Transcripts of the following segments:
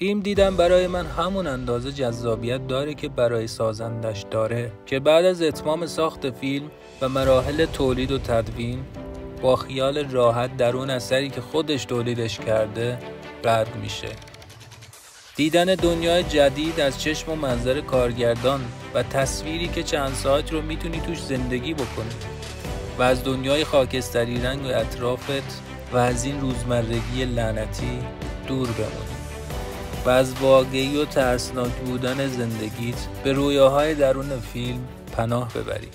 فیلم دیدن برای من همون اندازه جذابیت داره که برای سازندش داره که بعد از اتمام ساخت فیلم و مراحل تولید و تدوین با خیال راحت در اون اثری که خودش تولیدش کرده غرق میشه. دیدن دنیای جدید از چشم و منظر کارگردان و تصویری که چند ساعت رو میتونی توش زندگی بکنی و از دنیای خاکستری رنگ و اطرافت و از این روزمرگی لعنتی دور بمونی و از واقعی و ترسناک بودن زندگیت به رویاهای درون فیلم پناه ببری.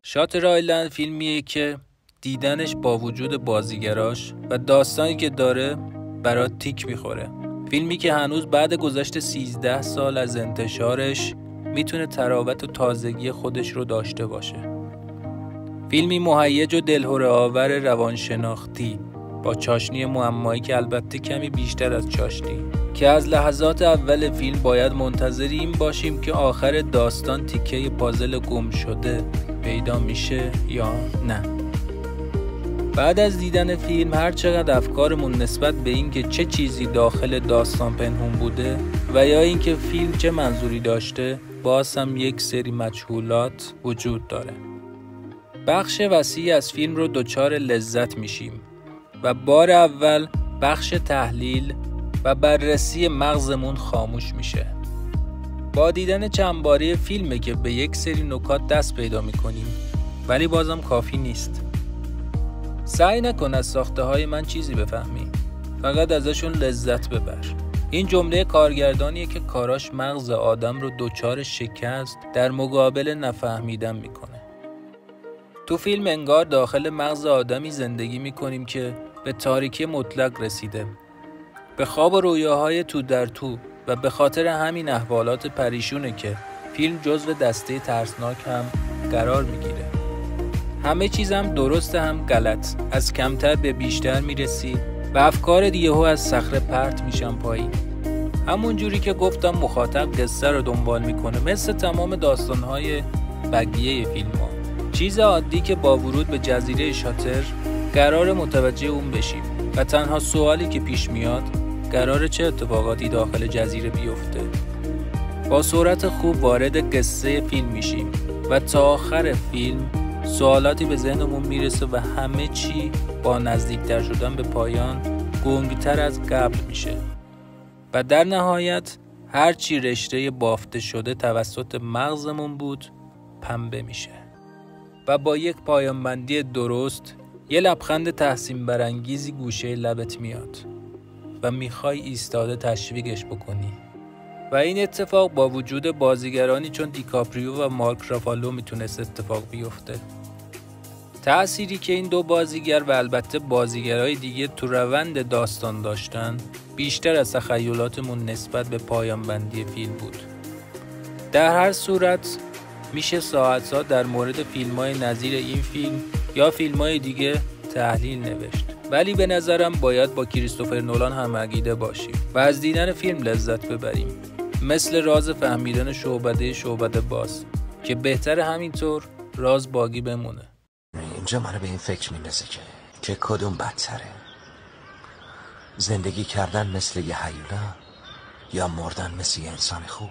شاتر آیلند فیلمیه که دیدنش با وجود بازیگراش و داستانی که داره برات تیک میخوره. فیلمی که هنوز بعد گذشت 13 سال از انتشارش میتونه تراوت و تازگی خودش رو داشته باشه. فیلمی مهیج و دلهره آور روانشناختی با چاشنی معمایی که البته کمی بیشتر از چاشنی که از لحظات اول فیلم باید منتظر این باشیم که آخر داستان تیکه پازل گم شده پیدا میشه یا نه. بعد از دیدن فیلم هر چقدر افکارمون نسبت به این که چه چیزی داخل داستان پنهون بوده و یا اینکه فیلم چه منظوری داشته، باز هم یک سری مجهولات وجود داره. بخش وسیعی از فیلم رو دچار لذت میشیم و بار اول بخش تحلیل و بررسی مغزمون خاموش میشه. با دیدن چند باره فیلمه که به یک سری نکات دست پیدا میکنیم، ولی بازم کافی نیست. سعی نکن از ساخته های من چیزی بفهمی، فقط ازشون لذت ببر. این جمله کارگردانیه که کاراش مغز آدم رو دچار شکست در مقابل نفهمیدن میکنه. تو فیلم انگار داخل مغز آدمی زندگی میکنیم که به تاریکی مطلق رسیده، به خواب و رویاهای تو در تو، و به خاطر همین احوالات پریشونه که فیلم جزو دسته ترسناک هم قرار میگیره. همه چیز هم درست هم غلط، از کمتر به بیشتر میرسی و افکار دیگه از صخره پرت میشن پایین. همون جوری که گفتم مخاطب قصه رو دنبال میکنه، مثل تمام داستانهای بقیه فیلم ها. چیز عادی که با ورود به جزیره شاتر قرار متوجه اون بشیم و تنها سوالی که پیش میاد قرار چه اتفاقاتی داخل جزیره بیفته. با سرعت خوب وارد قصه فیلم میشیم و تا آخر فیلم سوالاتی به ذهنمون میرسه و همه چی با نزدیکتر شدن به پایان گنگتر از قبل میشه و در نهایت هر چی رشته بافته شده توسط مغزمون بود پنبه میشه و با یک پایان بندی درست یه لبخند تحسین برانگیزی گوشه لبت میاد و میخوای ایستاده تشویقش بکنی. و این اتفاق با وجود بازیگرانی چون دیکاپریو و مارک رافالو میتونست اتفاق بیفته. تأثیری که این دو بازیگر و البته بازیگرای دیگه تو روند داستان داشتن بیشتر از تخیلاتمون نسبت به پایان بندی فیلم بود. در هر صورت میشه ساعت‌ها در مورد فیلم‌های نظیر این فیلم یا فیلم‌های دیگه تحلیل نوشت، ولی به نظرم باید با کریستوفر نولان هم عقیده باشیم و از دیدن فیلم لذت ببریم، مثل راز فهمیدن شعبده باز که بهتر همینطور راز باقی بمونه. اینجا منو به این فکر میندازه که کدوم بدتره، زندگی کردن مثل یه هیولا یا مردن مثل یه انسان خوب.